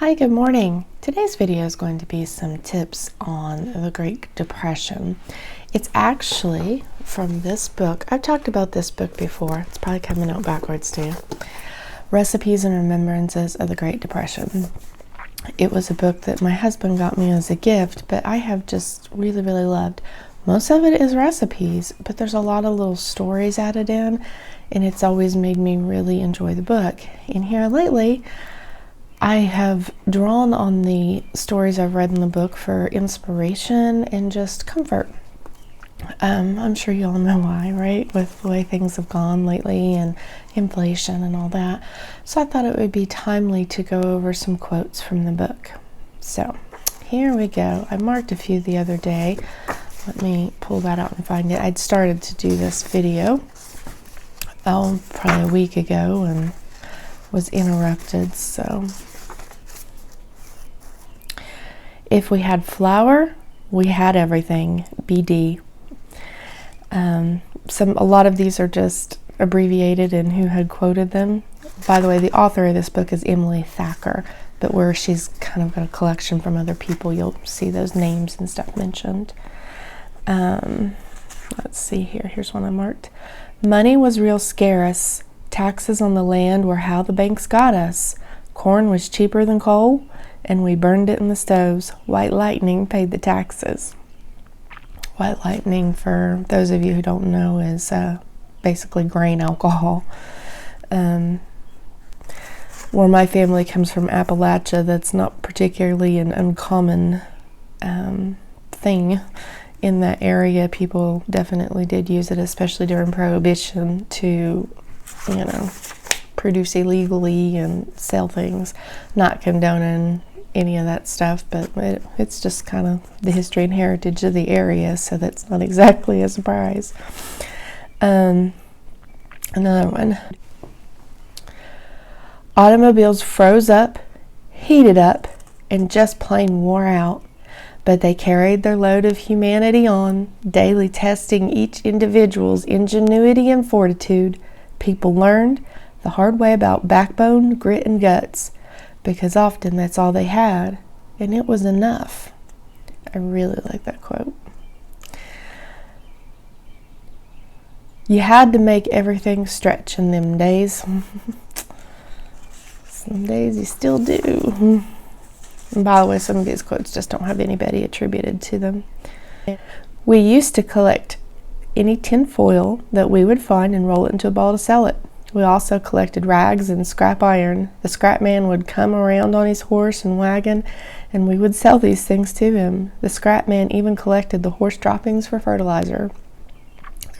Hi, good morning. Today's video is going to be some tips on the Great Depression. It's actually from this book. I've talked about this book before. It's probably coming out backwards to you. Recipes and Remembrances of the Great Depression. It was a book that my husband got me as a gift, but I have just really loved. Most of it is recipes, but there's a lot of little stories added in, and it's always made me really enjoy the book. And here lately, I have drawn on the stories I've read in the book for inspiration and just comfort. I'm sure you all know why, right? With the way things have gone lately and inflation and all that. So I thought it would be timely to go over some quotes from the book. So here we go. I marked a few the other day. Let me pull that out and find it. I'd started to do this video, probably a week ago and was interrupted, so. If we had flour, we had everything. BD. A lot of these are just abbreviated and who had quoted them. By the way, the author of this book is Emily Thacker, but where she's kind of got a collection from other people, you'll see those names and stuff mentioned. Let's see here. Here's one I marked. Money was real scarce. Taxes on the land were how the banks got us. Corn was cheaper than coal, and we burned it in the stoves. White lightning paid the taxes. White lightning, for those of you who don't know, is basically grain alcohol. Where my family comes from, Appalachia, that's not particularly an uncommon thing in that area. People definitely did use it, especially during Prohibition, to, produce illegally and sell things. Not condoning any of that stuff, but it's just kind of the history and heritage of the area, so that's not exactly a surprise. Another one. Automobiles froze up, heated up, and just plain wore out, but they carried their load of humanity on, daily testing each individual's ingenuity and fortitude. People learned the hard way about backbone, grit, and guts, because often that's all they had, and it was enough. I really like that quote. You had to make everything stretch in them days. Some days you still do. And by the way, some of these quotes just don't have anybody attributed to them. We used to collect any tin foil that we would find and roll it into a ball to sell it. We also collected rags and scrap iron. The scrap man would come around on his horse and wagon, and we would sell these things to him. The scrap man even collected the horse droppings for fertilizer.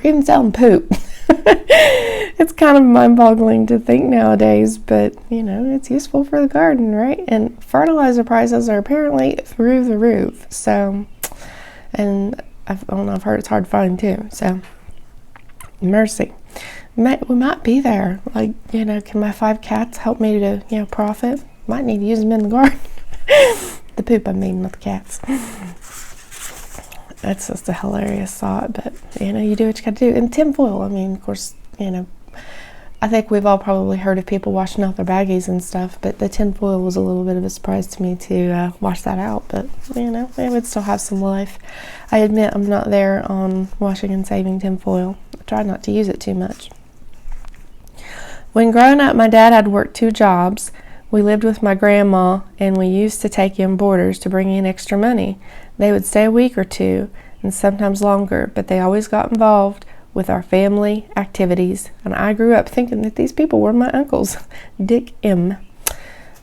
They're even selling poop. It's kind of mind-boggling to think nowadays, but, it's useful for the garden, right? And fertilizer prices are apparently through the roof. So, and I've heard it's hard to find too. So, mercy. We might be there. Can my 5 cats help me to, profit? Might need to use them in the garden. The poop, I mean, not the cats. That's just a hilarious thought, but, you do what you gotta do. And tinfoil, of course, I think we've all probably heard of people washing out their baggies and stuff, but the tinfoil was a little bit of a surprise to me to wash that out, but, it would still have some life. I admit I'm not there on washing and saving tinfoil. I try not to use it too much. When growing up, my dad had worked 2 jobs. We lived with my grandma, and we used to take in boarders to bring in extra money. They would stay a week or 2, and sometimes longer, but they always got involved with our family activities, and I grew up thinking that these people were my uncles. Dick M.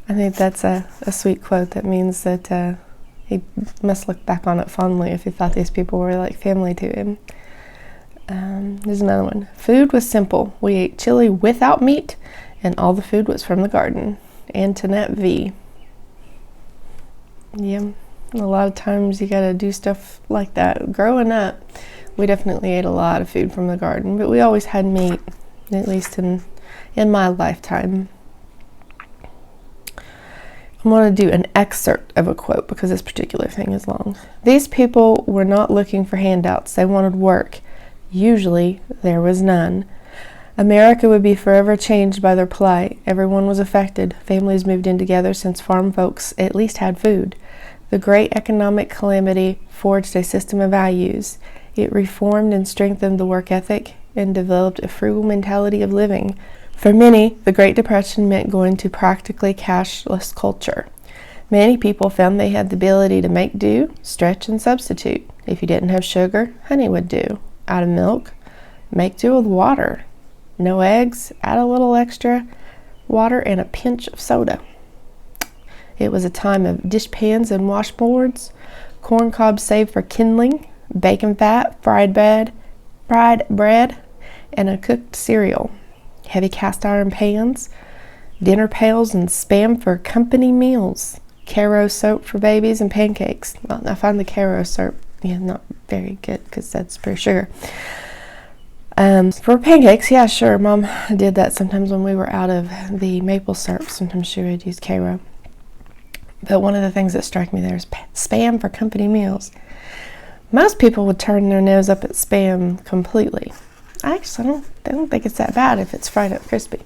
I think that's a sweet quote. That means that he must look back on it fondly if he thought these people were like family to him. There's another one. Food was simple. We ate chili without meat, and all the food was from the garden. Antoinette V. Yeah, a lot of times you gotta do stuff like that. Growing up, we definitely ate a lot of food from the garden, but we always had meat, at least in my lifetime. I'm going to do an excerpt of a quote because this particular thing is long. These people were not looking for handouts. They wanted work. Usually there was none. America would be forever changed by their plight. Everyone was affected. Families moved in together since farm folks at least had food. The great economic calamity forged a system of values. It reformed and strengthened the work ethic and developed a frugal mentality of living. For many, the Great Depression meant going to practically cashless culture. Many people found they had the ability to make do, stretch, and substitute. If you didn't have sugar, honey would do. Out of milk, make do with water. No eggs, add a little extra water and a pinch of soda. It was a time of dishpans and washboards, corn cobs saved for kindling, bacon fat, fried bread, and a cooked cereal. Heavy cast iron pans, dinner pails, and Spam for company meals. Caro soap for babies and pancakes. Well, I find the Caro soap not very good because that's pure sugar. For pancakes, yeah, sure. Mom did that sometimes when we were out of the maple syrup. Sometimes she would use Caro. But one of the things that struck me there is Spam for company meals. Most people would turn their nose up at Spam completely. Actually, I don't think it's that bad if it's fried up crispy.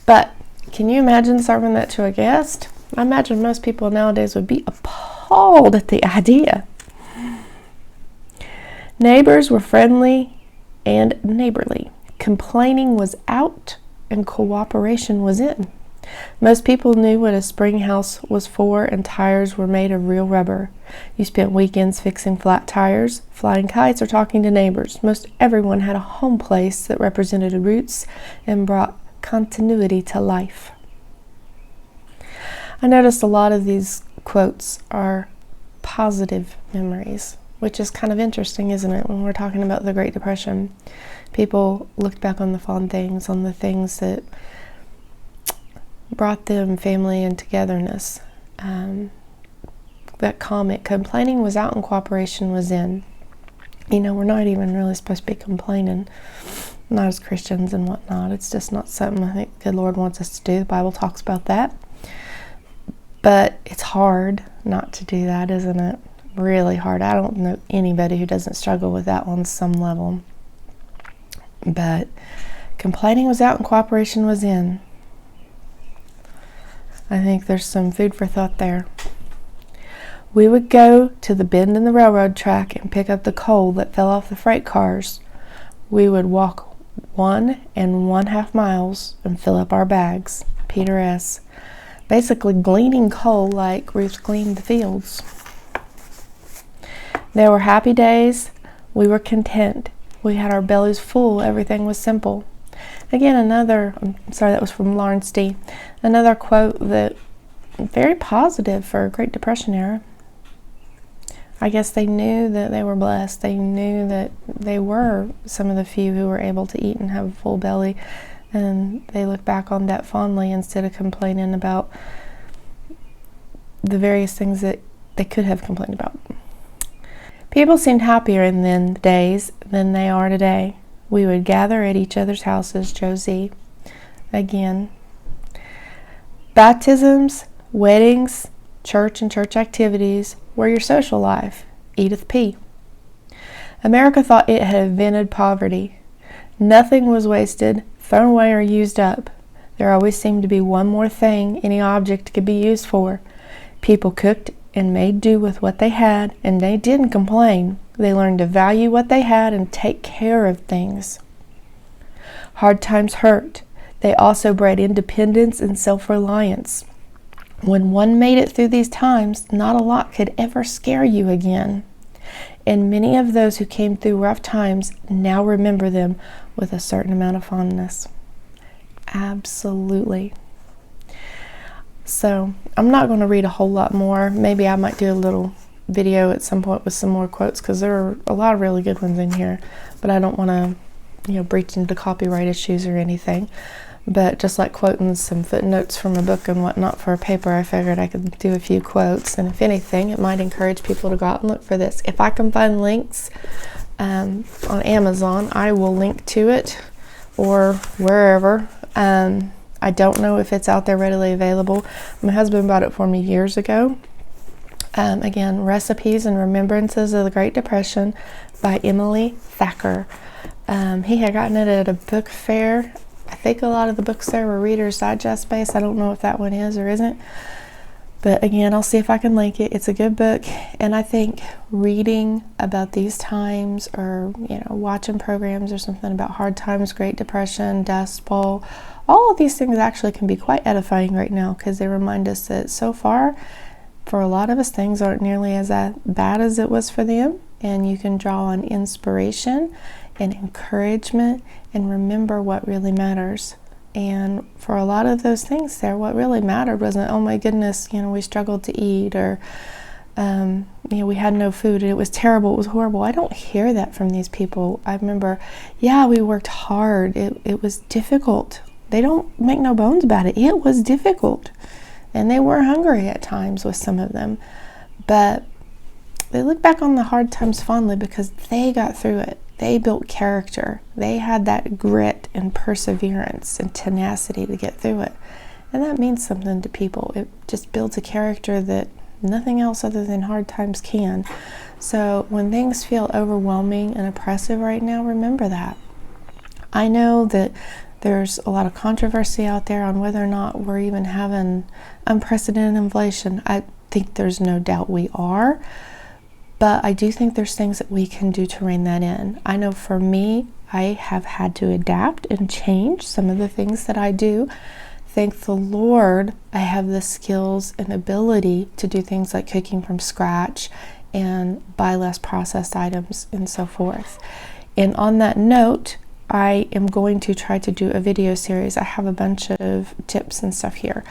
But can you imagine serving that to a guest? I imagine most people nowadays would be appalled at the idea. Neighbors were friendly and neighborly. Complaining was out and cooperation was in. Most people knew what a spring house was for, and tires were made of real rubber. You spent weekends fixing flat tires, flying kites, or talking to neighbors. Most everyone had a home place that represented roots and brought continuity to life. I noticed a lot of these quotes are positive memories, which is kind of interesting, isn't it? When we're talking about the Great Depression, people looked back on the fond things, on the things that brought them family and togetherness. That comment, complaining was out and cooperation was in. We're not even really supposed to be complaining, not as Christians and whatnot. It's just not something I think the good Lord wants us to do. The Bible talks about that. But it's hard not to do that, isn't it? Really hard. I don't know anybody who doesn't struggle with that on some level. But complaining was out and cooperation was in. I think there's some food for thought there. We would go to the bend in the railroad track and pick up the coal that fell off the freight cars. We would walk 1 1/2 miles and fill up our bags. Peter S. Basically gleaning coal like Ruth gleaned the fields. There were happy days. We were content. We had our bellies full. Everything was simple. Again, that was from Lawrence D. Another quote that very positive for a Great Depression era. I guess they knew that they were blessed. They knew that they were some of the few who were able to eat and have a full belly. And they look back on that fondly instead of complaining about the various things that they could have complained about. People seemed happier in then days than they are today. We would gather at each other's houses. Josie. Again. Baptisms, weddings, church and church activities were your social life. Edith P. America thought it had invented poverty. Nothing was wasted, thrown away, or used up. There always seemed to be one more thing any object could be used for. People cooked and made do with what they had, and they didn't complain. They learned to value what they had and take care of things. Hard times hurt. They also bred independence and self-reliance. When one made it through these times, not a lot could ever scare you again. And many of those who came through rough times now remember them with a certain amount of fondness. Absolutely. So I'm not going to read a whole lot more. Maybe I might do a little video at some point with some more quotes, because there are a lot of really good ones in here, but I don't want to breach into copyright issues or anything. But just like quoting some footnotes from a book and whatnot for a paper, I figured I could do a few quotes, and if anything, it might encourage people to go out and look for this. If I can find links on Amazon, I will link to it, or wherever. I don't know if it's out there readily available. My husband bought it for me years ago. Again, Recipes and Remembrances of the Great Depression by Emily Thacker. He had gotten it at a book fair. I think a lot of the books there were Reader's Digest based. I don't know if that one is or isn't. But again, I'll see if I can link it. It's a good book. And I think reading about these times, or, watching programs or something about hard times, Great Depression, Dust Bowl, all of these things actually can be quite edifying right now, because they remind us that so far, for a lot of us, things aren't nearly as bad as it was for them. And you can draw on inspiration and encouragement and remember what really matters. And for a lot of those things there, what really mattered wasn't, oh my goodness, we struggled to eat, or we had no food and it was terrible, it was horrible. I don't hear that from these people. I remember, we worked hard. It was difficult. They don't make no bones about it. It was difficult. And they were hungry at times with some of them. But they look back on the hard times fondly because they got through it. They built character. They had that grit and perseverance and tenacity to get through it. And that means something to people. It just builds a character that nothing else other than hard times can. So when things feel overwhelming and oppressive right now, remember that. I know that there's a lot of controversy out there on whether or not we're even having unprecedented inflation. I think there's no doubt we are. But I do think there's things that we can do to rein that in. I know for me, I have had to adapt and change some of the things that I do. Thank the Lord, I have the skills and ability to do things like cooking from scratch and buy less processed items and so forth. And on that note, I am going to try to do a video series. I have a bunch of tips and stuff here.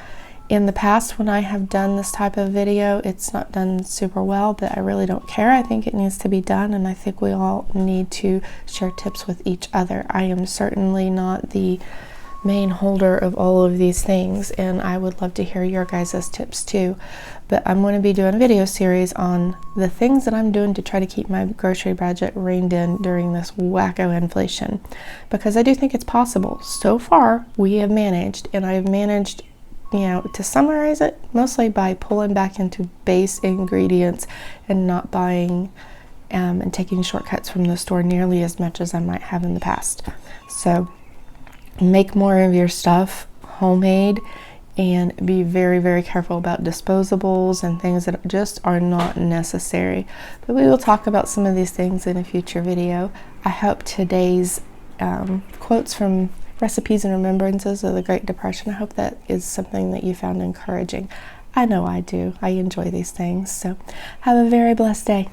In the past, when I have done this type of video, it's not done super well, but I really don't care. I think it needs to be done, and I think we all need to share tips with each other. I am certainly not the main holder of all of these things, and I would love to hear your guys' tips too. But I'm going to be doing a video series on the things that I'm doing to try to keep my grocery budget reined in during this wacko inflation, because I do think it's possible. So far, we have managed, and I've managed, to summarize it, mostly by pulling back into base ingredients and not buying and taking shortcuts from the store nearly as much as I might have in the past. So make more of your stuff homemade, and be very, very careful about disposables and things that just are not necessary. But we will talk about some of these things in a future video. I hope today's quotes from Recipes and Remembrances of the Great Depression, I hope that is something that you found encouraging. I know I do. I enjoy these things. So have a very blessed day.